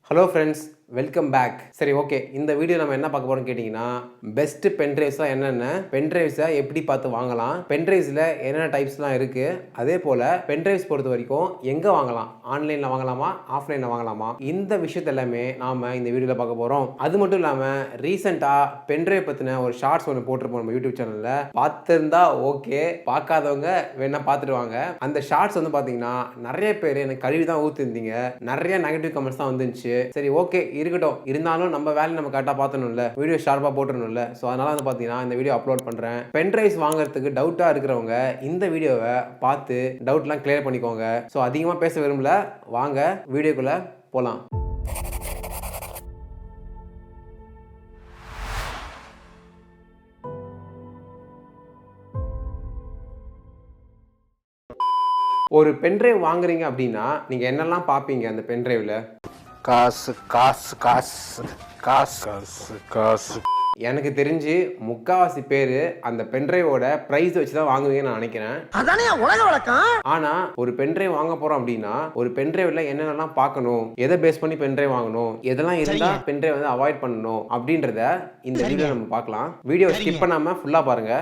Hello friends, welcome back. சரி, okay. இந்த video நம்ம என்ன பார்க்க போறோம்னு கேட்டிங்கன்னா, பெஸ்ட் பென்ட்ரைவ்ஸாக என்னென்ன, பென்ட்ரைவ்ஸை எப்படி பார்த்து வாங்கலாம், பென்ட்ரைவ்ஸில் என்னென்ன டைப்ஸ்லாம் இருக்குது, அதே போல் பென்ட்ரைவ்ஸ் பொறுத்த வரைக்கும் எங்கே வாங்கலாம், ஆன்லைனில் வாங்கலாமா, ஆஃப்லைனில் வாங்கலாமா, இந்த விஷயத்த எல்லாமே நாம் இந்த வீடியோவில் பார்க்க போகிறோம். அது மட்டும் இல்லாமல் ரீசெண்டாக பென்ட்ரைவ் பற்றின ஒரு ஷார்ட்ஸ் ஒன்று போட்டிருப்போம் நம்ம யூடியூப் சேனலில். பார்த்துருந்தா ஓகே, பார்க்காதவங்க வேணா பார்த்துட்டு வாங்க. அந்த ஷார்ட்ஸ் வந்து பார்த்தீங்கன்னா நிறைய பேர் எனக்கு கழுவி தான் ஊற்றிருந்தீங்க, நிறைய நெகட்டிவ் கமெண்ட்ஸ் தான் வந்துச்சு. சரி, ஓகே, இருக்கட்டும். இருந்தாலும் நம்ம வேலையை நம்ம கரெக்டாக பார்த்துணும்ல, வீடியோ ஷார்ப்பாக போட்டுருணும்ல. ஸோ அதனால வந்து பார்த்தீங்கன்னா இந்த வீடியோ அப்லோட் பண்ணுறேன். பென்ட்ரைவ்ஸ் வாங்குறதுக்கு டவுட்டாக இருக்கிறவங்க இந்த வீடியோவை பார்த்து டவுட்லாம் கிளியர் பண்ணிக்கோங்க. ஸோ அதிகமாக பேச விரும்பல, வாங்க வீடியோக்குள்ளே போகலாம். ஒரு பென்ட்ரைவ் வாங்குறீங்க அப்படின்னா நீங்கள் என்னெல்லாம் பார்ப்பீங்க அந்த பென்ட்ரைவில்? காசு காசு காசு காசு காசு காசு. எனக்கு தெரிஞ்சு முக்காவாசி பேர் அந்த பென்ட்ரைவோட பிரைஸ் வச்சு தான் வாங்குவீங்கன்னு நான் நினைக்கிறேன். அதானே உலக வழக்கம். ஆனா ஒரு பென்ட்ரைவ் வாங்க போறோம் அப்படின்னா ஒரு பென்ட்ரைவ்ல என்னென்னலாம் பார்க்கணும், எதை பேஸ் பண்ணி பென்ட்ரைவ் வாங்கணும், எதெல்லாம் இருந்தா பென்ட்ரைவ் வந்து அவாய்ட் பண்ணணும் அப்படின்றத இந்த வீடியோ நம்ம பார்க்கலாம். வீடியோ ஸ்கிப் பண்ணாம ஃபுல்லா பாருங்க.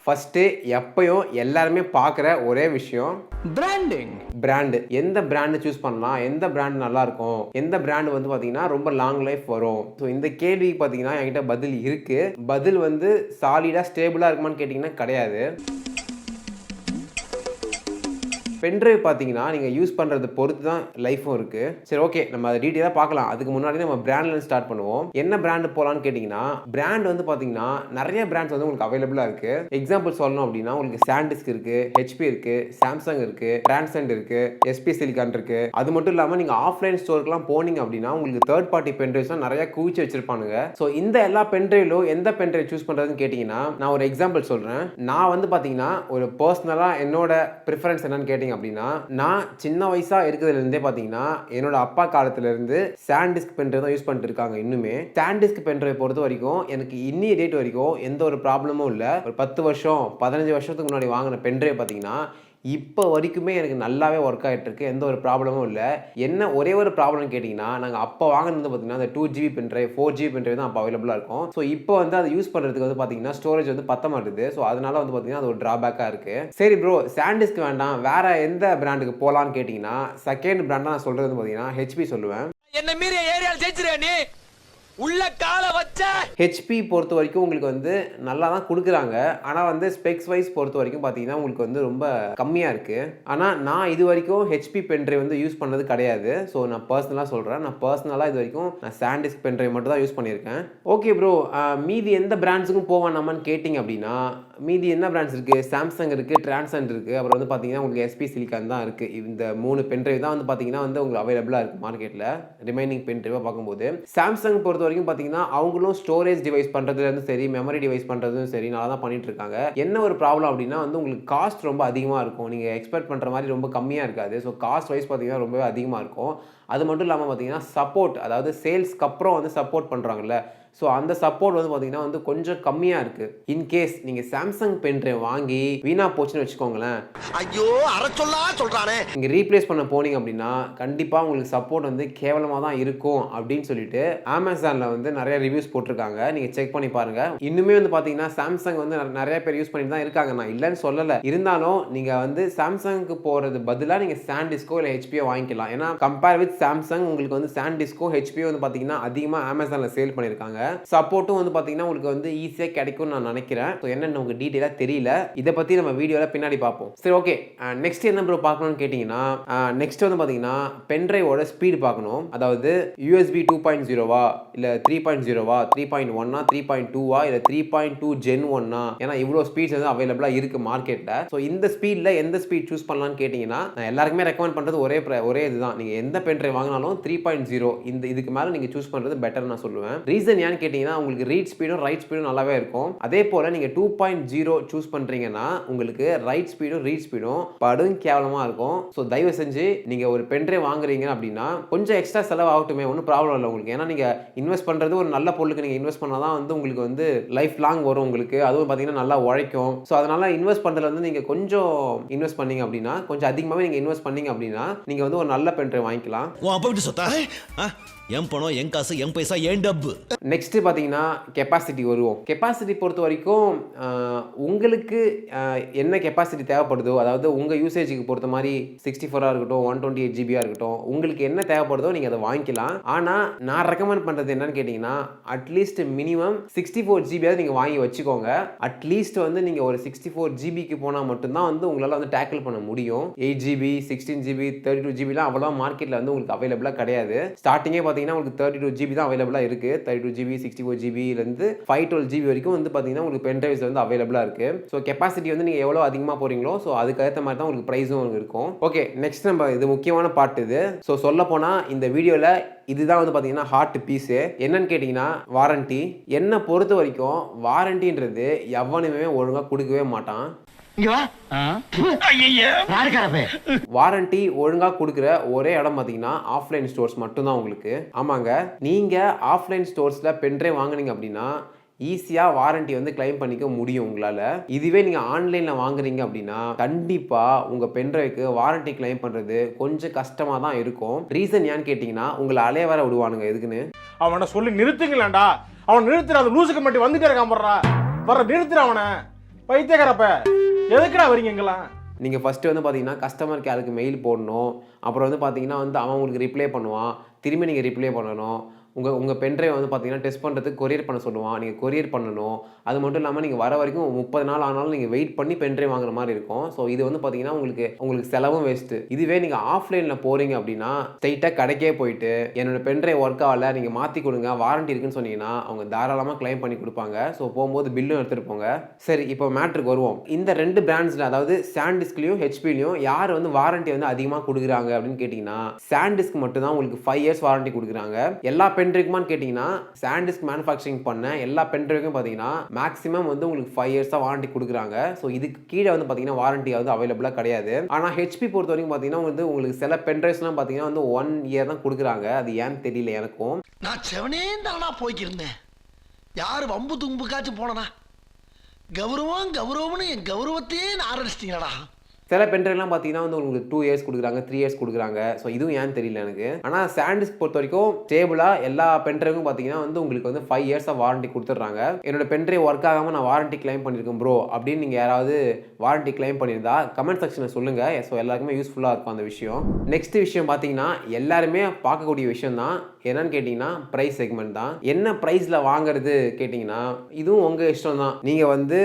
ஃபர்ஸ்ட் எப்பயும் எல்லாருமே பார்க்குற ஒரே விஷயம் பிராண்டு. எந்த பிராண்டு சூஸ் பண்ணலாம், எந்த பிராண்ட் நல்லா இருக்கும், எந்த பிராண்ட் வந்து பார்த்தீங்கன்னா ரொம்ப லாங் லைஃப் வரும். ஸோ இந்த கேள்விக்கு பார்த்தீங்கன்னா என்கிட்ட பதில் இருக்கு. பதில் வந்து சாலிடாக ஸ்டேபிளாக இருக்குமான்னு கேட்டிங்கன்னா கிடையாது. பென்ட்ரைவ் பார்த்தீங்கன்னா நீங்கள் யூஸ் பண்ணுறது பொறுத்து தான் லைஃபும் இருக்குது. சரி, ஓகே, நம்ம அதை டீட்டெயிலாக பார்க்கலாம். அதுக்கு முன்னாடி நம்ம பிராண்ட்லேருந்து ஸ்டார்ட் பண்ணுவோம். என்ன பிராண்டு போகலான்னு கேட்டிங்கன்னா, பிராண்ட் வந்து பார்த்தீங்கன்னா நிறைய பிராண்ட்ஸ் வந்து உங்களுக்கு அவைலபிளாக இருக்குது. எக்ஸாம்பிள் சொல்லணும் அப்படின்னா உங்களுக்கு சாண்டிஸ்க் இருக்குது, ஹெச்பி இருக்குது, சாம்சங் இருக்குது, டிரான்சென்ட் இருக்குது, எஸ்பி சிலிகான் இருக்குது. அது மட்டும் இல்லாமல் நீங்கள் ஆஃப்லைன் ஸ்டோருக்குலாம் போனீங்க அப்படின்னா உங்களுக்கு தேர்ட் பார்ட்டி பென்ட்ரைவ்ஸ்லாம் நிறைய குவிச்சு வச்சிருப்பானுங்க. ஸோ இந்த எல்லா பென்ட்ரைவ்லும் எந்த பென்ட்ரைவ் சூஸ் பண்ணுறதுன்னு கேட்டிங்கன்னா, நான் ஒரு எக்ஸாம்பிள் சொல்கிறேன். நான் வந்து பார்த்தீங்கன்னா ஒரு பர்சனலாக என்னோட ப்ரிஃபரன்ஸ் என்னன்னு கேட்டிங்க அப்படின்னா, நான் சின்ன வயசா இருக்கிறதுல இருந்தே பாத்தீங்கன்னா என்னோட அப்பா காலத்துல இருந்து சாண்டிஸ்க் பென்ட்ரைவ் தான் யூஸ் பண்ணிட்டு இருக்காங்க. இன்னுமே சாண்டிஸ்க் பென்ட்ரைவ் பொறுத்த வரைக்கும் எனக்கு இன்னிய டேட் வரைக்கும் எந்த ஒரு ப்ராப்ளமும் இல்லை. ஒரு 10 வருஷம் 15 வருஷத்துக்கு முன்னாடி வாங்கின பென்ட்ரைவ் பாத்தீங்கன்னா இப்போ வரைக்குமே எனக்கு நல்லாவே ஒர்க் ஆகிட்டு இருக்கு. எந்த ஒரு ப்ராப்ளமும் இல்லை. என்ன ஒரே ஒரு ப்ராப்ளம் கேட்டிங்கன்னா, நாங்கள் அப்போ வாங்கினது பார்த்தீங்கன்னா அந்த 2GB பென்ட்ரைவ் 4GB பென்ட்ரைவ் தான் அப்போ அவைலபிளாக இருக்கும். ஸோ இப்போ வந்து அதை யூஸ் பண்ணுறதுக்கு வந்து பார்த்தீங்கன்னா ஸ்டோரேஜ் வந்து பத்த மாட்டுது. ஸோ அதனால வந்து பார்த்தீங்கன்னா அது ஒரு ட்ராபேக்காக இருக்குது. சரி ப்ரோ, சாண்டிஸ்க் வேண்டாம், வேற எந்த பிராண்டுக்கு போகலான்னு கேட்டிங்கன்னா செகண்ட் பிராண்டாக நான் சொல்கிறது பார்த்தீங்கன்னா ஹெச்பி சொல்லுவேன். என்ன மீறி ஏரியாவில் ஜெயிச்சிருக்க நீ உள்ள கால வச்ச. ஹெச்பி பொறுத்த வரைக்கும் உங்களுக்கு வந்து நல்லா தான் கொடுக்குறாங்க. ஆனால் வந்து ஸ்பெக்ஸ் வைஸ் பொறுத்த வரைக்கும் பார்த்தீங்கன்னா உங்களுக்கு வந்து ரொம்ப கம்மியாக இருக்குது. ஆனால் நான் இது வரைக்கும் ஹெச்பி பென்ட்ரைவ் வந்து யூஸ் பண்ணது கிடையாது. ஸோ நான் பர்சனலாக சொல்கிறேன். நான் பர்சனலாக இது வரைக்கும் நான் சாண்டிஸ்க் பென்ட்ரைவ் மட்டும் தான் யூஸ் பண்ணியிருக்கேன். ஓகே ப்ரோ, மீதி எந்த பிராண்ட்ஸுக்கும் போவேனாமான்னு கேட்டிங்க அப்படின்னா மீதி என்ன பிராண்ட்ஸ் இருக்குது? சாம்சங் இருக்குது, டிரான்சென்ட் இருக்குது, அப்புறம் வந்து பார்த்தீங்கன்னா உங்களுக்கு எஸ்பி சிலிகான் தான் இருக்குது. இந்த 3 பென்ட்ரைவ் தான் வந்து பார்த்தீங்கன்னா வந்து உங்களுக்கு அவைலபிளாக இருக்குது மார்க்கெட்டில். ரிமைனிங் பென்ட்ரைவாக பார்க்கும்போது சாம்சங் பொறுத்த வரைக்கும் பார்த்தீங்கன்னா அவங்களும் ஸ்டோரேஜ் டிவைஸ் பண்ணுறதுலேருந்து சரி, மெமரி டிவைஸ் பண்ணுறதும் சரி நல்லா தான் பண்ணிட்டு இருக்காங்க. என்ன ஒரு ப்ராப்ளம் அப்படின்னா வந்து உங்களுக்கு காஸ்ட் ரொம்ப அதிகமாக இருக்கும். நீங்கள் எக்ஸ்பெக்ட் பண்ணுற மாதிரி ரொம்ப கம்மியாக இருக்காது. ஸோ காஸ்ட் வைஸ் பார்த்தீங்கன்னா ரொம்பவே அதிகமாக இருக்கும். அது மட்டும் இல்லாமல் பார்த்தீங்கன்னா சப்போர்ட், அதாவது சேல்ஸ்க்கு அப்புறம் வந்து சப்போர்ட் பண்ணுறாங்கல்ல, ஸோ அந்த சப்போர்ட் வந்து பார்த்தீங்கன்னா வந்து கொஞ்சம் கம்மியாக இருக்குது. இன்கேஸ் நீங்கள் சாம்சங் பென்ட்ரைவ் வாங்கி வீணாக போச்சுன்னு வச்சுக்கோங்களேன், ஐயோ அரை சொல்லா சொல்கிறானே, நீங்கள் ரீப்ளேஸ் பண்ண போனீங்க அப்படின்னா கண்டிப்பாக உங்களுக்கு சப்போர்ட் வந்து கேவலமாக தான் இருக்கும் அப்படின்னு சொல்லிட்டு அமேசானில் வந்து நிறைய ரிவ்யூஸ் போட்டிருக்காங்க. நீங்கள் செக் பண்ணி பாருங்கள். இன்னுமே வந்து பார்த்தீங்கன்னா சாம்சங் வந்து நிறைய பேர் யூஸ் பண்ணிட்டு தான் இருக்காங்க. நான் இல்லைன்னு சொல்லலை. இருந்தாலும் நீங்கள் வந்து சாம்சங்க்கு போகிறது பதிலாக நீங்கள் சாண்டிஸ்கோ இல்லை ஹெச்பியோ வாங்கிக்கலாம். ஏன்னா கம்பேர் வித் சாம்சங் உங்களுக்கு வந்து சாண்டிஸ்கோ ஹெச்பியோ வந்து பார்த்தீங்கன்னா அதிகமாக அமேசானில் சேல் பண்ணியிருக்காங்க. சப்போர்ட்டும் வந்து பார்த்தீங்கன்னா உங்களுக்கு வந்து ஈஸியாக கிடைக்கும்னு நான் நினைக்கிறேன். ஸோ என்னென்னு உங்களுக்கு டீட்டெயிலாக தெரியல. இதை பற்றி நம்ம வீடியோவில் பின்னாடி பார்ப்போம். சரி, ஓகே. நெக்ஸ்ட் என்ன ப்ரோ பார்க்கணும்னு கேட்டிங்கன்னா, நெக்ஸ்ட் வந்து பார்த்தீங்கன்னா பென்ட்ரைவோட ஸ்பீடு பார்க்கணும். அதாவது USB 2.0வா இல்லை 3.0வா, 3.1ஆ, 3.2வா இல்லை 3.2 Gen 1ஆ? ஏன்னா இவ்வளோ ஸ்பீட்ஸ் வந்து அவைலபிளாக இருக்குது மார்க்கெட்டில். ஸோ இந்த ஸ்பீடில் எந்த ஸ்பீட் சூஸ் பண்ணலான்னு கேட்டிங்கன்னா நான் எல்லாருக்குமே ரெக்கமெண்ட் பண்ணுறது ஒரே இதுதான். நீங்கள் எந்த பென்ட்ரைவ் வாங்கினாலும் 3.0 இதுக்கு மேலே நீங்கள் சூஸ் பண்ணுறது பெட்டர் நான் சொல்லுவேன். ரீசன் ஏன்னு ஏன்னு கேட்டிங்கன்னா உங்களுக்கு ரீட் ஸ்பீடும் ரைட் ஸ்பீடும் நல்லாவே இருக்கும். அதே போல் நீங்கள் 2.0 சூஸ் பண்ணுறீங்கன்னா உங்களுக்கு ரைட் ஸ்பீடும் ரீட் ஸ்பீடும் படும் கேவலமாக இருக்கும். ஸோ தயவு செஞ்சு நீங்கள் ஒரு பென்ட்ரைவ் வாங்குறீங்க அப்படின்னா கொஞ்சம் எக்ஸ்ட்ரா செலவு ஆகட்டுமே, ஒன்றும் ப்ராப்ளம் இல்லை உங்களுக்கு. ஏன்னா நீங்கள் இன்வெஸ்ட் பண்ணுறது ஒரு நல்ல பொருளுக்கு நீங்கள் இன்வெஸ்ட் பண்ணால் தான் வந்து உங்களுக்கு வந்து லைஃப் லாங் வரும் உங்களுக்கு. அதுவும் பார்த்தீங்கன்னா நல்லா உழைக்கும். ஸோ அதனால் இன்வெஸ்ட் பண்ணுறதுல வந்து நீங்கள் கொஞ்சம் இன்வெஸ்ட் பண்ணீங்க அப்படின்னா, கொஞ்சம் அதிகமாகவே நீங்கள் இன்வெஸ்ட் பண்ணீங்க அப்படின்னா நீங்கள் வந்து ஒரு நல்ல பென்ட்ரைவ் வாங்கிக்கலாம். என் பணம் என் காசு என் பைசா என் டப்பு. நெக்ஸ்ட் பார்த்தீங்கன்னா கெப்பாசிட்டி வருவோம். கெப்பாசிட்டி பொறுத்த வரைக்கும் உங்களுக்கு என்ன கெப்பாசிட்டி தேவைப்படுதோ, அதாவது உங்கள் யூசேஜுக்கு பொறுத்த மாதிரி 64 இருக்கட்டும் 128 ஜிபியாக இருக்கட்டும், உங்களுக்கு என்ன தேவைப்படுதோ நீங்கள் அதை வாங்கிக்கலாம். ஆனால் நான் ரெக்கமெண்ட் பண்ணுறது என்னன்னு கேட்டிங்கன்னா அட்லீஸ்ட் மினிமம் 64 ஜிபியாவது நீங்கள் வாங்கி வச்சுக்கோங்க. அட்லீஸ்ட் வந்து நீங்கள் ஒரு 64 ஜிபிக்கு போனால் மட்டும்தான் வந்து உங்களால் வந்து டேக்கிள் பண்ண முடியும். 8 ஜிபி 16 ஜிபி 32 ஜிபிலாம் அவ்வளோ மார்க்கெட்டில் வந்து உங்களுக்கு அவைலபிளாக கிடையாது. ஸ்டார்டிங்கே பார்த்தீங்கன்னா உங்களுக்கு 32 ஜிபி தான் அவைலபிளாக இருக்குது. 32 ஜிபி 64 ஜிபிலேருந்து 512 ஜிபி வரைக்கும் வந்து பார்த்தீங்கன்னா உங்களுக்கு பென்ட்ரைவ்ஸ் வந்து அவைலபிளாக இருக்குது. ஸோ கெப்பாசிட்டி வந்து நீங்கள் எவ்வளோ அதிகமாக போகிறீங்களோ ஸோ அதுக்கேற்ற மாதிரி தான் உங்களுக்கு ப்ரைஸும் இருக்கும். ஓகே, நெக்ஸ்ட் நம்ம இது முக்கியமான பார்ட் இது. ஸோ சொல்ல போனால் இந்த வீடியோவில் இதுதான் வந்து பார்த்தீங்கன்னா ஹார்ட் பீஸு. என்னன்னு கேட்டிங்கன்னா வாரண்டி. என்னை பொறுத்த வரைக்கும் வாரண்டின்றது எவனுமே ஒழுங்காக கொடுக்கவே மாட்டான். வாரண்டி ஒழுங்கா கொடுக்குற ஒரே இடம் பார்த்தீங்கன்னா ஆஃப்லைன் ஸ்டோர்ஸ் மட்டும்தான் உங்களுக்கு. ஆமாங்க, நீங்க ஆஃப்லைன் ஸ்டோர்ஸ்ல பென்ட்ரைவ் வாங்குனீங்க அப்படின்னா ஈஸியாக வாரண்டி வந்து கிளைம் பண்ணிக்க முடியும் உங்களால். இதுவே நீங்கள் ஆன்லைனில் வாங்குறீங்க அப்படின்னா கண்டிப்பாக உங்கள் பென்ட்ரைவுக்கு வாரண்டி கிளைம் பண்ணுறது கொஞ்சம் கஷ்டமாக தான் இருக்கும். ரீசன் ஏன்னு கேட்டிங்கன்னா உங்களை அலைய வர விடுவானுங்க. எதுக்குன்னு அவனை சொல்லி நிறுத்துங்களேன்டா. அவன் நிறுத்துற அந்த லூசுக்கு மட்டும் வந்துட்டே இருக்கான். வர்ற நிறுத்துற அவனை பைத்தியக்காரப்ப. எதுக்குடா வரீங்க எங்கெல்லாம்? நீங்கள் ஃபஸ்ட்டு வந்து பார்த்தீங்கன்னா கஸ்டமர் கேருக்கு மெயில் போடணும். அப்புறம் வந்து பார்த்தீங்கன்னா வந்து அவன் உங்களுக்கு ரிப்ளை பண்ணுவான். திரும்பி நீங்கள் ரிப்ளை பண்ணணும். உங்கள் பென்ட்ரைவ் வந்து பார்த்தீங்கன்னா டெஸ்ட் பண்ணுறதுக்கு கொரியர் பண்ண சொல்லுவான். நீங்கள் கொரியர் பண்ணணும். அது மட்டும் இல்லாமல் நீங்கள் வர வரைக்கும் 30 நாள் ஆனாலும் நீங்கள் வெயிட் பண்ணி பென்ட்ரைவ் வாங்குற மாதிரி இருக்கும். ஸோ இது வந்து பார்த்தீங்கன்னா உங்களுக்கு செலவும் வேஸ்ட்டு. இதுவே நீங்கள் ஆஃப்லைனில் போகிறீங்க அப்படின்னா ஸ்ட்ரைட்டாக கடைக்கே போயிட்டு என்னோட பென்ட்ரைவ் ஒர்க் ஆகலை, நீங்கள் மாற்றி கொடுங்க, வாரண்டி இருக்குன்னு சொன்னீங்கன்னா அவங்க தாராளமாக கிளைம் பண்ணி கொடுப்பாங்க. ஸோ போகும்போது பில்லும் எடுத்துகிட்டு போங்க. சரி, இப்போ மேட்ருக்கு வருவோம். இந்த 2 பிராண்ட்ஸில் அதாவது சாண்டிஸ்க்லையும் ஹெச்பிலையும் யார் வந்து வாரண்டி வந்து அதிகமாக கொடுக்குறாங்க அப்படின்னு கேட்டிங்கன்னா சாண்டிஸ்க் மட்டும் தான் உங்களுக்கு 5 இயர்ஸ் வாரண்டி கொடுக்குறாங்க. எல்லா பென்ட்ரைவ்க்குமான்னு கேட்டிங்கன்னா சாண்டிஸ்க் மேனுஃபேக்சரிங் பண்ண எல்லா பென்ட்ரைவ்க்கும் பார்த்தீங்கன்னா மேக்ஸிமம் வந்து உங்களுக்கு 5 இயர்ஸாக வாரண்டி கொடுக்குறாங்க. ஸோ இதுக்கு கீழே வந்து பார்த்தீங்கன்னா வாரண்டி வந்து அவைலபிளாக கிடையாது. ஆனால் ஹெச்பி பொறுத்த வரைக்கும் பார்த்தீங்கன்னா வந்து உங்களுக்கு சில பென்ட்ரைவ்ஸ்லாம் பார்த்தீங்கன்னா வந்து 1 இயர் தான் கொடுக்குறாங்க. அது ஏன்னு தெரியல எனக்கும். நான் செவனே தானா போய்க்கிருந்தேன். யாரு வம்பு தும்புக்காச்சும் போனனா கௌரவம்னு என் கௌரவத்தையே ஆரம்பிச்சிட்டீங்களா? சில பென்ட்ரைவ்லாம் பார்த்தீங்கன்னா வந்து உங்களுக்கு 2 இயர்ஸ் கொடுக்குறாங்க, 3 இயர்ஸ் கொடுக்குறாங்க. ஸோ இதுவும் ஏன்னு தெரியல எனக்கு. ஆனால் சாண்டிஸ்க் பொறுத்த வரைக்கும் ஸ்டேபிளாக எல்லா பென்ட்ரைவும் பார்த்தீங்கன்னா வந்து உங்களுக்கு வந்து 5 இயர்ஸாக வாரண்டி கொடுத்துட்றாங்க. என்னோட பென்ட்ரைவ் ஒர்க் ஆகாமல் நான் வாரண்டி கிளைம் பண்ணியிருக்கேன் ப்ரோ அப்படின்னு நீங்கள் யாராவது வாரண்டி கிளைம் பண்ணியிருந்தா கமெண்ட் செக்ஷனில் சொல்லுங்கள். ஸோ எல்லாருக்குமே யூஸ்ஃபுல்லாக இருக்கும் அந்த விஷயம். நெக்ஸ்ட் விஷயம் பார்த்தீங்கன்னா எல்லாருமே பார்க்கக்கூடிய விஷயம் தான். என்னன்னு கேட்டிங்கன்னா ப்ரைஸ் செக்மெண்ட் தான். என்ன ப்ரைஸில் வாங்குறது கேட்டிங்கன்னா இதுவும் உங்கள் இஷ்டம் தான். நீங்கள் வந்து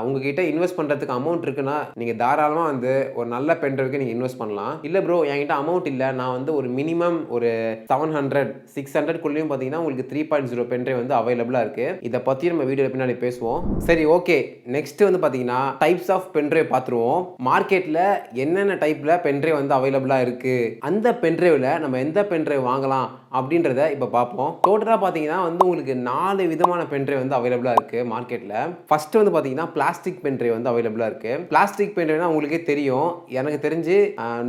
உங்ககிட்ட இன்வெஸ்ட் பண்ணுறதுக்கு அமௌண்ட் இருக்குன்னா நீங்கள் தாராளமாக வந்து ஒரு நல்ல பென்ட்ரைவ்க்கு நீங்கள் இன்வெஸ்ட் பண்ணலாம். இல்லை ப்ரோ என்கிட்ட அமௌண்ட் இல்லை, நான் வந்து ஒரு மினிமம் ஒரு 700-600 குள்ளேயும் பார்த்தீங்கன்னா உங்களுக்கு 3.0 பென்ட்ரைவ் வந்து அவைலபிளாக இருக்குது. இதை பற்றி நம்ம வீடியோ பின்னாடி பேசுவோம். சரி, ஓகே. நெக்ஸ்ட் வந்து பார்த்தீங்கன்னா டைப்ஸ் ஆஃப் பென்ட்ரைவ் பார்த்துருவோம். மார்க்கெட்டில் என்னென்ன டைப்பில் பென்ட்ரைவ் வந்து அவைலபிளாக இருக்குது, அந்த பென்ட்ரைவில் நம்ம எந்த பென்ட்ரைவ் வாங்கலாம் அப்படின்றத இப்போ பார்ப்போம். டோட்டலாக பார்த்தீங்கன்னா வந்து உங்களுக்கு 4 விதமான பென்ட்ரைவ் வந்து அவைலபிளாக இருக்குது மார்க்கெட்டில். ஃபர்ஸ்ட் வந்து பார்த்தீங்கன்னா பிளாஸ்டிக் பென்ட்ரைவ் வந்து அவைலபிளாக இருக்குது. பிளாஸ்டிக் பென்ட்ரைவ்னா உங்களுக்கே தெரியும். எனக்கு தெரிஞ்சு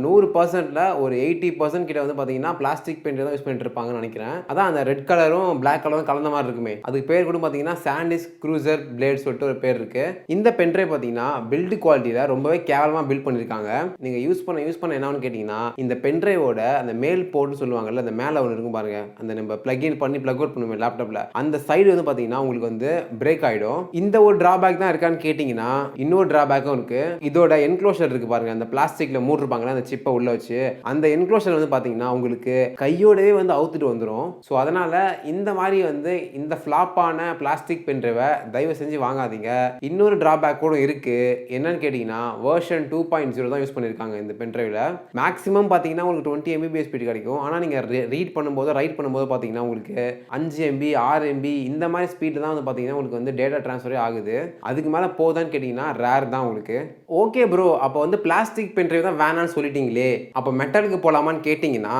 100%ல ஒரு 80% கிட்ட வந்து பார்த்தீங்கன்னா பிளாஸ்டிக் பென்ட்ரைவ் தான் யூஸ் பண்ணிட்டு இருப்பாங்கன்னு நினைக்கிறேன். அதான் அந்த ரெட் கலரும் பிளாக் கலரும் கலந்த மாதிரி இருக்குமே, அதுக்கு பேர் கூட பார்த்தீங்கன்னா சாண்டிஸ்க் க்ரூசர் பிளேட் சொல்லிட்டு ஒரு பேர் இருக்கு. இந்த பென்ட்ரைவ் பார்த்தீங்கன்னா பில்டு குவாலிட்டியில் ரொம்பவே கேவலமாக பில்ட் பண்ணியிருக்காங்க. நீங்கள் யூஸ் பண்ண என்னன்னு கேட்டிங்கன்னா இந்த பென்ட்ரைவோட அந்த மேல் போர்ட்னு சொல்லுவாங்கல்ல, அந்த மேலே ஒன்று இருக்கும் பாருங்க, அந்த நம்ம பிளக் இன் பண்ணி பிளக் அவுட் பண்ணுவோம் லேப்டாப்ல, அந்த சைடு வந்து பார்த்தீங்கன்னா உங்களுக்கு வந்து பிரேக் ஆகிடும். இந்த ஒரு டிராபேக் தான் இருக்கான்னு கேட்டிங்கன்னா இன்னொரு டிராபேக்கும் இருக்கு. இதோட என்க்ளோஷர் இருக்கு பாருங்க, அந்த பிளாஸ்டிக்ல மூடி இருப்பாங்களா அந்த சிப்பை உள்ள வச்சு, அந்த என்க்ளோஷர் வந்து பாத்தீங்கன்னா உங்களுக்கு கையோடவே வந்து அவுத்துட்டு வந்துடும். ஸோ அதனால இந்த மாதிரி வந்து இந்த ஃபிளாப்பான பிளாஸ்டிக் பென்ட்ரைவை தயவு செஞ்சு வாங்காதீங்க. இன்னொரு டிராபேக் கூட இருக்கு. என்னன்னு கேட்டீங்கன்னா வெர்ஷன் 2.0 தான் யூஸ் பண்ணிருக்காங்க இந்த பென்ட்ரைவ்ல. மேக்ஸிமம் பாத்தீங்கன்னா உங்களுக்கு 20 Mbps ஸ்பீட் கிடைக்கும். ஆனால் நீங்க ரீட் பண்ணும்போது ரைட் பண்ணும்போது பார்த்தீங்கன்னா உங்களுக்கு 5 MB 6 MB இந்த மாதிரி ஸ்பீடில் தான் வந்து பார்த்தீங்கன்னா உங்களுக்கு வந்து டேட்டா ட்ரான்ஸ்ஃபரே ஆகுது. அதுக்கு மேலே போதான்னு கேட்டிங்கன்னா ரேர் தான் உங்களுக்கு. ஓகே ப்ரோ, அப்போ வந்து பிளாஸ்டிக் பென்ட்ரைவ் தான் வேணான்னு சொல்லிட்டீங்களே, அப்போ மெட்டலுக்கு போகலாமான்னு கேட்டிங்கன்னா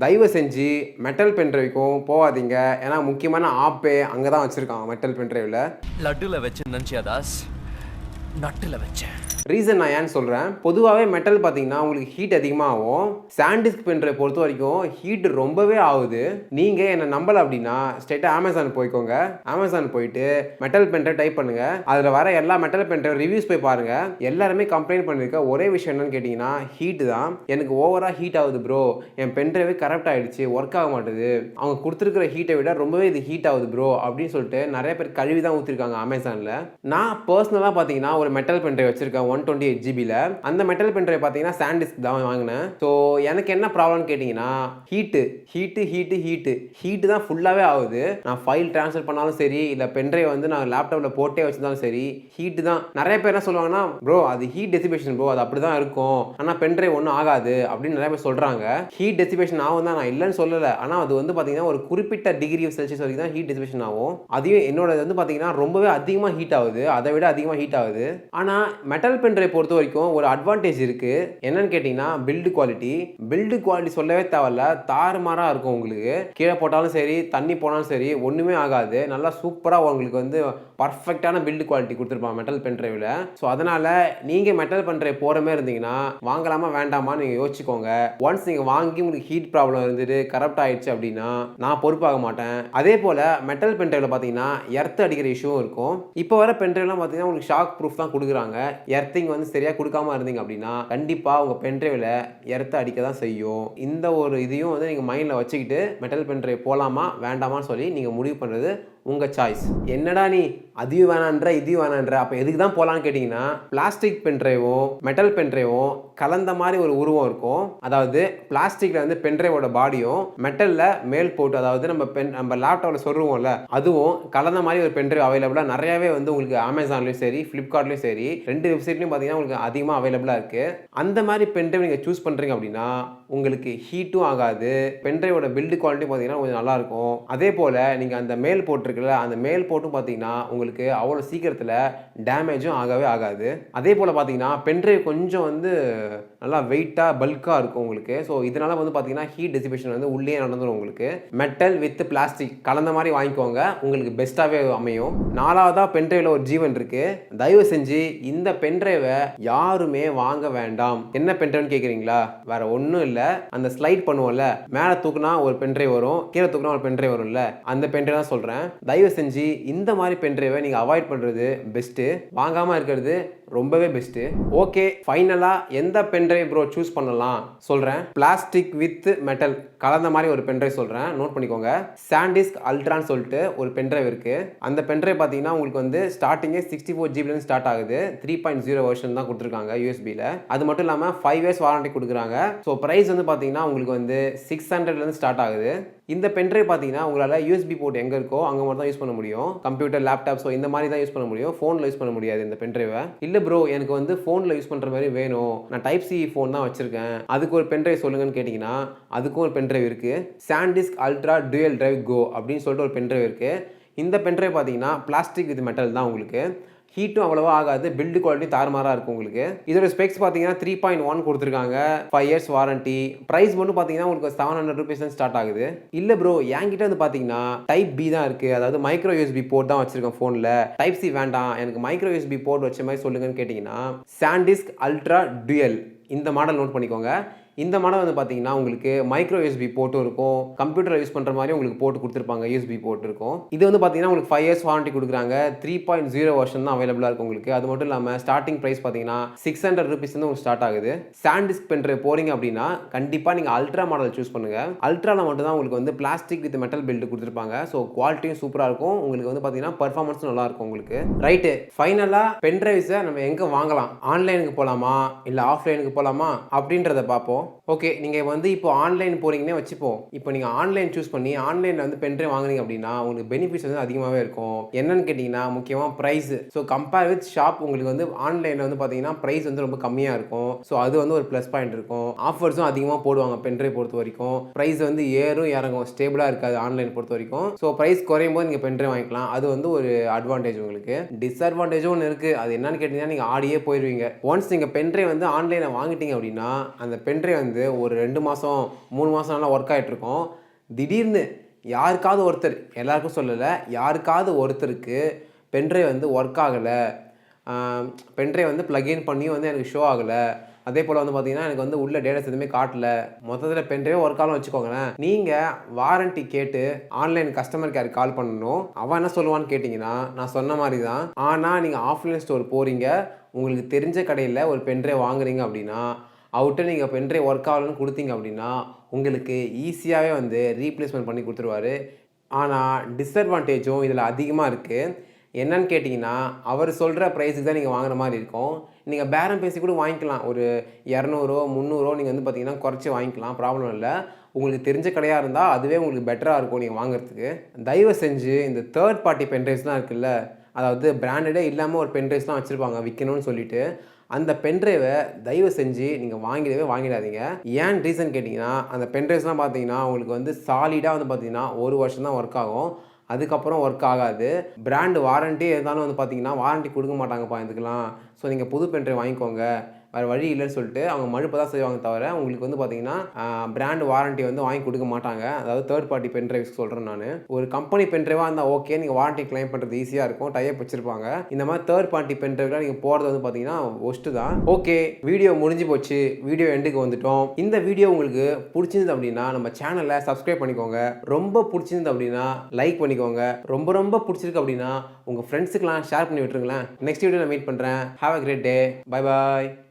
தயவு செஞ்சு மெட்டல் பென்ட்ரைவுக்கும் போகாதீங்க. ஏன்னா முக்கியமான ஆப்பே அங்கே தான் வச்சுருக்காங்க மெட்டல் பென்ட்ரைவில். லட்டுல வச்சு நினச்சியா தாஸ், நட்டுல வச்சேன். ரீசன் நான் ஏன்னு சொல்கிறேன். பொதுவாகவே மெட்டல் பார்த்தீங்கன்னா உங்களுக்கு ஹீட் அதிகமாக ஆகும். சாண்டிஸ்க் பென்ட்ரைவ் பொறுத்த வரைக்கும் ஹீட் ரொம்பவே ஆகுது. நீங்கள் என்னை நம்பலை அப்படின்னா ஸ்ட்ரெயிட்டாக அமேசான் போய்க்கோங்க. அமேசான் போயிட்டு மெட்டல் பென்ட்ரைவ் டைப் பண்ணுங்கள். அதில் வர எல்லா மெட்டல் பென்ட்ரைவ் ரிவ்யூஸ் போய் பாருங்கள். எல்லாருமே கம்ப்ளைண்ட் பண்ணியிருக்க ஒரே விஷயம் என்னன்னு கேட்டிங்கன்னா ஹீட்டு தான். எனக்கு ஓவராக ஹீட் ஆகுது ப்ரோ, என் பென்ட்ரைவே கரெக்ட் ஆகிடுச்சு, ஒர்க் ஆக மாட்டுது, அவங்க கொடுத்துருக்கிற ஹீட்டை விட ரொம்பவே இது ஹீட் ஆகுது ப்ரோ அப்படின்னு சொல்லிட்டு நிறைய பேர் கழுவி தான் ஊற்றிருக்காங்க அமேசானில். நான் பர்சனலாக பார்த்தீங்கன்னா ஒரு மெட்டல் பென்ட்ரைவ் வச்சுருக்கேன் 128 GB. அந்த மெட்டல் பென்ட்ரைவ் பார்த்தீங்கன்னா சாண்டிஸ்க் தான் வாங்கினேன். ஸோ எனக்கு என்ன ப்ராப்ளம்னு கேட்டிங்கன்னா ஹீட்டு தான் ஃபுல்லாகவே ஆகுது. நான் ஃபைல் ட்ரான்ஸ்ஃபர் பண்ணாலும் சரி, இல்லை பென்ட்ரைவ் வந்து நான் லேப்டாப்பில் போட்டே வச்சிருந்தாலும் சரி, ஹீட்டு தான். நிறைய பேர் என்ன சொல்லுவாங்கன்னா ப்ரோ அது ஹீட் டெசிபேஷன் ப்ரோ, அது அப்படி தான் இருக்கும், ஆனால் பென்ட்ரைவ் ஒன்றும் ஆகாது அப்படின்னு நிறைய பேர் சொல்கிறாங்க. ஹீட் டெசிபேஷன் ஆகும் தான், நான் இல்லைன்னு சொல்லலை. ஆனால் அது வந்து பார்த்தீங்கன்னா ஒரு குறிப்பிட்ட டிகிரி செல்சியஸ் வரைக்கும் தான் ஹீட் டெசிபேஷன் ஆகும். அதையும் என்னோட வந்து பார்த்தீங்கன்னா ரொம்பவே அதிகமாக ஹீட் ஆகுது, அதை விட அதிகமாக ஹீட் ஆகுது. ஆனால் மெட்டல் பென்ட்ரைவ் பொறுத்த வரைக்கும் ஒரு அட்வான்டேஜ் இருக்கு. என்னன்னு கேட்டீங்கன்னா பில்டு குவாலிட்டி சொல்லவே தேவையில்ல, தாறுமாறா இருக்கும். உங்களுக்கு கீழே போட்டாலும் சரி, தண்ணி போனாலும் சரி, ஒண்ணுமே ஆகாது. நல்லா சூப்பரா உங்களுக்கு வந்து பர்ஃபெக்டான பில்டு குவாலிட்டி கொடுத்துருப்பாங்க மெட்டல் பென்ட்ரைவ்ல. ஸோ அதனால நீங்க மெட்டல் பென்ட்ரைவ் போற மாதிரி இருந்தீங்கன்னா வாங்கலாமா வேண்டாமான்னு நீங்க யோசிச்சுக்கோங்க. ஒன்ஸ் நீங்க வாங்கி உங்களுக்கு ஹீட் ப்ராப்ளம் இருந்துட்டு கரப்ட் ஆயிடுச்சு அப்படின்னா நான் பொறுப்பாக மாட்டேன். அதே போல மெட்டல் பென்ட்ரைவ்ல பாத்தீங்கன்னா எர்த் அடிக்கிற இஷ்யூவும் இருக்கும். இப்போ வர பென்ட்ரைவ்லாம் பாத்தீங்கன்னா உங்களுக்கு ஷாக் ப்ரூஃப் தான் கொடுக்குறாங்க. எர்த்திங் வந்து சரியா கொடுக்காம இருந்தீங்க அப்படின்னா கண்டிப்பா உங்க பென்ட்ரைவ்ல எர்த் அடிக்க தான் செய்யும். இந்த ஒரு இதையும் வந்து நீங்க மைண்ட்ல வச்சுக்கிட்டு மெட்டல் பென்ட்ரைவ் போலாமா வேண்டாமான்னு சொல்லி நீங்க முடிவு பண்றது உங்க சாய்ஸ். என்னடா நீ அதையும் வேணான்ற இதையும் வேணான்ற, அப்போ எதுக்கு தான் போகலான்னு கேட்டிங்கன்னா பிளாஸ்டிக் பென்ட்ரைவும் மெட்டல் பென்ட்ரைவும் கலந்த மாதிரி ஒரு உருவம் இருக்கும். அதாவது பிளாஸ்டிக்கில் வந்து பென்ட்ரைவோட பாடியும் மெட்டலில் மேல் போட்டு, அதாவது நம்ம லேப்டாப்பில் சொல்லுவோம்ல, அதுவும் கலந்த மாதிரி ஒரு பென்ட்ரைவ் அவைலபிளாக நிறையாவே வந்து உங்களுக்கு அமேசான்லேயும் சரி ஃப்ளிப்கார்ட்லேயும் சரி 2 வெப்சைட்லையும் பார்த்தீங்கன்னா உங்களுக்கு அதிகமாக அவைலபிளாக இருக்குது. அந்த மாதிரி பென்ட்ரைவ் நீங்கள் சூஸ் பண்ணுறீங்க அப்படின்னா உங்களுக்கு ஹீட்டும் ஆகாது, பென்ட்ரைவோட பில்டு குவாலிட்டி பார்த்தீங்கன்னா கொஞ்சம் நல்லாயிருக்கும். அதே போல் நீங்கள் அந்த மேல் போட்டிருக்கல, அந்த மேல் போட்டும் பார்த்தீங்கன்னா உங்களுக்கு அவ்வளோ சீக்கிரத்தில் டேமேஜும் ஆகவே ஆகாது. அதே போல் பார்த்தீங்கன்னா பென்ட்ரைவ் கொஞ்சம் வந்து நல்லா வெயிட்டாக பல்காக இருக்கும் உங்களுக்கு. ஸோ இதனால் வந்து பார்த்தீங்கன்னா ஹீட் டெசிபேஷன் வந்து உள்ளே நடந்துடும் உங்களுக்கு. மெட்டல் வித் பிளாஸ்டிக் கலந்த மாதிரி வாங்கிக்கோங்க, உங்களுக்கு பெஸ்ட்டாகவே அமையும். 4வதாக பென்ட்ரைவில் ஒரு ஜீவன் இருக்குது. தயவு செஞ்சு இந்த பென்ட்ரைவை யாருமே வாங்க வேண்டாம். என்ன பென்ட்ரைவ்னு கேட்குறீங்களா? வேற ஒன்றும் இல்லை, அந்த ஸ்லைட் பண்ணுவோம்ல, மேலே தூக்குனா ஒரு பென்ட்ரைவ் வரும், கீழே தூக்குனா ஒரு பென்ட்ரைவ் வரும்ல, அந்த பென்ட்ரைவ் தான் சொல்கிறேன். தயவு செஞ்சு இந்த மாதிரி பென்ட்ரைவை நீங்கள் அவாய்ட் பண்ணுறது பெஸ்ட்டு, வாங்காமல் இருக்கிறது ரொம்பவே பெஸ்ட்டு. ஓகே, ஃபைனலாக எந்த பென்ட்ரைவ் ப்ரோ சூஸ் பண்ணலாம் சொல்கிறேன். பிளாஸ்டிக் வித் மெட்டல் கலந்த மாதிரி ஒரு பென்ட்ரைவ் சொல்கிறேன், நோட் பண்ணிக்கோங்க. சாண்டிஸ்க் அல்ட்ரான்னு சொல்லிட்டு ஒரு பென்ட்ரைவ் இருக்குது. அந்த பென்ட்ரைவ் பார்த்தீங்கன்னா உங்களுக்கு வந்து ஸ்டார்டிங்கே 64 GB ஸ்டார்ட் ஆகுது. 3.0 வெர்ஷன் தான் கொடுத்துருக்காங்க யூஎஸ்பியில். அது மட்டும் இல்லாமல் 5 years வாரண்டி கொடுக்குறாங்க. ஸோ ப்ரைஸ் வந்து பார்த்தீங்கன்னா உங்களுக்கு வந்து 600 ஸ்டார்ட் ஆகுது. இந்த பென்ட்ரைவ் பார்த்தீங்கன்னா உங்களால் யூஎஸ்பி போர்ட் எங்கே இருக்கோ அங்கே மட்டும் தான் யூஸ் பண்ண முடியும். கம்ப்யூட்டர், லேப்டாப், ஸோ இந்த மாதிரி தான் யூஸ் பண்ண முடியும். ஃபோனில் யூஸ் பண்ண முடியாது இந்த பென்ட்ரைவை. இல்லை ப்ரோ எனக்கு வந்து ஃபோனில் யூஸ் பண்ணுற மாதிரி வேணும், நான் டைப் சி ஃபோன் தான் வச்சுருக்கேன், அதுக்கு ஒரு பென்ட்ரைவ் சொல்லுங்கன்னு கேட்டிங்கன்னா அதுக்கும் ஒரு பென்ட்ரைவ் இருக்குது. சாண்டிஸ்க் அல்ட்ரா டூயல் டிரைவ் கோ அப்படின்னு சொல்லிட்டு ஒரு பென்ட்ரைவ் இருக்குது. இந்த பென்ட்ரைவ் பார்த்தீங்கன்னா பிளாஸ்டிக் வித் மெட்டல் தான் உங்களுக்கு. ஹீட்டும் அவ்வளோவா ஆகாது, பில்டு குவாலிட்டி தாறுமாறாக இருக்கும் உங்களுக்கு. இதோட ஸ்பெக்ஸ் பார்த்தீங்கன்னா 3.1 கொடுத்துருக்காங்க, 5 years வாரண்டி. ப்ரைஸ் மட்டும் பார்த்தீங்கன்னா உங்களுக்கு 700 rupees ஸ்டார்ட் ஆகுது. இல்லை ப்ரோ என்கிட்ட வந்து பார்த்தீங்கன்னா டைப் பி தான் இருக்குது, அதாவது மைக்ரோ யூஎஸ்பி போர்ட் தான் வச்சிருக்கேன் ஃபோனில், டைப் சி வேண்டாம், எனக்கு மைக்ரோ யூஎஸ்பி போர்ட் வச்ச மாதிரி சொல்லுங்கன்னு கேட்டிங்கன்னா சாண்டிஸ்க் அல்ட்ரா டூயல் இந்த மாடல் நோட் பண்ணிக்கோங்க. இந்த மாடல் வந்து பார்த்தீங்கன்னா உங்களுக்கு மைக்ரோ யூஎஸ்பி போர்ட்டும் இருக்கும், கம்ப்யூட்டர் யூஸ் பண்ணுற மாதிரி உங்களுக்கு போர்ட் கொடுத்துருப்பாங்க, யூஎஸ்பி போர்ட் இருக்கும். இது வந்து பார்த்தீங்கன்னா உங்களுக்கு 5 years வாரண்டி கொடுக்குறாங்க. 3.0 வெர்ஷன் தான் அவைலபிளாக இருக்கும் உங்களுக்கு. அது மட்டும் இல்லாமல் ஸ்டார்டிங் ப்ரைஸ் பார்த்தீங்கன்னா 600 rupees வந்து உங்களுக்கு ஸ்டார்ட் ஆகுது. சாண்டிஸ்க் பென்ட்ரைவ் போகிறீங்க அப்படின்னா கண்டிப்பாக நீங்கள் அல்ட்ரா மாடல் சூஸ் பண்ணுங்கள். அல்ட்ராவில் மட்டும் தான் உங்களுக்கு வந்து பிளாஸ்டிக் வித் மெட்டல் பில்டு கொடுத்துருப்பாங்க. ஸோ குவாலிட்டியும் சூப்பராக இருக்கும் உங்களுக்கு, வந்து பார்த்தீங்கன்னா பர்ஃபார்மன்ஸும் நல்லா இருக்கும் உங்களுக்கு. ரைட்டு, ஃபைனலாக பென்ட்ரைவ்ஸை நம்ம எங்கே வாங்கலாம், ஆன்லைனுக்கு போகலாமா இல்லை ஆஃப்லைனுக்கு போகலாமா அப்படின்றத பார்ப்போம். பார்ப்போம். ஓகே, நீங்கள் வந்து இப்போ ஆன்லைன் போகிறீங்கன்னே வச்சுப்போம். இப்போ நீங்கள் ஆன்லைன் சூஸ் பண்ணி ஆன்லைனில் வந்து பென்ட்ரைவ் வாங்குனீங்க அப்படின்னா உங்களுக்கு பெனிஃபிட்ஸ் வந்து அதிகமாகவே இருக்கும். என்னன்னு கேட்டிங்கன்னா முக்கியமாக price. So compare with shop உங்களுக்கு வந்து ஆன்லைனில் வந்து பார்த்தீங்கன்னா ப்ரைஸ் வந்து ரொம்ப கம்மியாக இருக்கும். ஸோ அது வந்து ஒரு ப்ளஸ் பாயிண்ட் இருக்கும். ஆஃபர்ஸும் அதிகமாக போடுவாங்க பென்ட்ரைவ் பொறுத்த வரைக்கும். ப்ரைஸ் வந்து ஏறும் இறங்கும், ஸ்டேபிளாக இருக்காது ஆன்லைன் பொறுத்த வரைக்கும். ஸோ ப்ரைஸ் குறையும் போது நீங்கள் பென்ட்ரைவ் வாங்கிக்கலாம். அது வந்து ஒரு அட்வான்டேஜ் உங்களுக்கு. டிஸ்அட்வான்டேஜும் ஒன்று இருக்குது. அது என்னன்னு கேட்டிங்கன்னா நீங்கள் ஆடியே போயிடுவீங்க. ஒன்ஸ் நீங்கள் பென்ட்ரைவ் வந்து ஆன்லைனில் வாங்கிட்டீங்க அப்படின்னா அந்த பென்ட்ரைவ் வந்து ஒரு 2 மாதம் 3 மாதம்லாம் ஒர்க் ஆகிட்டு இருக்கும். திடீர்னு யாருக்காவது ஒருத்தர், எல்லாருக்கும் சொல்லலை, யாருக்காவது ஒருத்தருக்கு பென்ட்ரைவ் வந்து ஒர்க் ஆகலை, பென்ட்ரைவ் வந்து ப்ளக்இன் பண்ணியும் வந்து எனக்கு ஷோ ஆகலை, அதே போல் வந்து பார்த்தீங்கன்னா எனக்கு வந்து உள்ள டேட்டாஸ் எதுவுமே காட்டல, மொத்தத்தில் பென்ட்ரைவே ஒர்க் ஆகலாம் வச்சுக்கோங்களேன். நீங்கள் வாரண்ட்டி கேட்டு ஆன்லைன் கஸ்டமர் கேருக்கு கால் பண்ணணும். அவன் என்ன சொல்லுவான்னு கேட்டிங்கன்னா நான் சொன்ன மாதிரி தான். ஆனால் நீங்கள் ஆஃப்லைன் ஸ்டோர் போகிறீங்க, உங்களுக்கு தெரிஞ்ச கடையில் ஒரு பென்ட்ரைவ் வாங்குறீங்க அப்படின்னா அவர்கிட்ட நீங்கள் பென்ட்ரைவ் ஒர்க் ஆகலன்னு கொடுத்தீங்க அப்படின்னா உங்களுக்கு ஈஸியாகவே வந்து ரீப்ளேஸ்மெண்ட் பண்ணி கொடுத்துருவாரு. ஆனால் டிஸ்அட்வான்டேஜும் இதில் அதிகமாக இருக்குது. என்னன்னு கேட்டிங்கன்னா அவர் சொல்கிற ப்ரைஸுக்கு தான் நீங்கள் வாங்குற மாதிரி இருக்கும். நீங்கள் பேரம் பேசி கூட வாங்கிக்கலாம். ஒரு 200 300 நீங்கள் வந்து பார்த்தீங்கன்னா குறைச்சி வாங்கிக்கலாம், ப்ராப்ளம் இல்லை. உங்களுக்கு தெரிஞ்ச கடையாக இருந்தால் அதுவே உங்களுக்கு பெட்டராக இருக்கும் நீங்கள் வாங்குறதுக்கு. தயவு செஞ்சு இந்த தேர்ட் பார்ட்டி பென்ட்ரைவ்ஸ்லாம் இருக்குல்ல, அதாவது பிராண்டடே இல்லாமல் ஒரு பென்ட்ரைவ்ஸ்லாம் வச்சுருப்பாங்க விற்கணும்னு சொல்லிட்டு, அந்த பென்ட்ரைவை தயவு செஞ்சு நீங்கள் வாங்கிடாதீங்க. ஏன் ரீசன் கேட்டிங்கன்னா அந்த பென்ட்ரைவ்ஸ்லாம் பார்த்தீங்கன்னா உங்களுக்கு வந்து சாலிடாக வந்து பார்த்தீங்கன்னா 1 வருஷம் தான் ஒர்க் ஆகும், அதுக்கப்புறம் ஒர்க் ஆகாது. பிராண்டு வாரண்ட்டி இருந்தாலும் வந்து பார்த்தீங்கன்னா வாரண்ட்டி கொடுக்க மாட்டாங்கப்பா இதுக்கெல்லாம். ஸோ நீங்கள் புது பென்ட்ரைவ் வாங்கிக்கோங்க, வேறு வழி இல்லைன்னு சொல்லிட்டு அவங்க மழுப்பை தான் செய்வாங்க தவிர உங்களுக்கு வந்து பார்த்தீங்கன்னா பிராண்ட் வாரண்ட்டி வந்து வாங்கி கொடுக்க மாட்டாங்க. அதாவது தேர்ட் பார்ட்டி பென்ட்ரைவ்ஸ் சொல்கிறேன் நான். ஒரு கம்பெனி பென்ட்ரைவாக இருந்தால் ஓகே, நீங்கள் வாரண்ட்டி கிளைம் பண்ணுறது ஈஸியாக இருக்கும், டைப் வச்சுருப்பாங்க. இந்த மாதிரி தேர்ட் பார்ட்டி பென்ட்ரைவ்லாம் நீங்கள் போகிறது வந்து பார்த்தீங்கன்னா ஒஸ்ட்டு தான். ஓகே, வீடியோ முடிஞ்சு போச்சு, வீடியோ எண்டுக்கு வந்துட்டோம். இந்த வீடியோ உங்களுக்கு பிடிச்சிருந்தது அப்படின்னா நம்ம சேனலை சப்ஸ்கிரைப் பண்ணிக்கோங்க. ரொம்ப பிடிச்சிருந்தது அப்படின்னா லைக் பண்ணிக்கோங்க. ரொம்ப பிடிச்சிருக்கு அப்படின்னா உங்கள் ஃப்ரெண்ட்ஸுக்கெலாம் ஷேர் பண்ணி விட்டுருங்களேன். நெக்ஸ்ட் வீடியோ நான் மீட் பண்ணுறேன். Have a great day. Bye bye.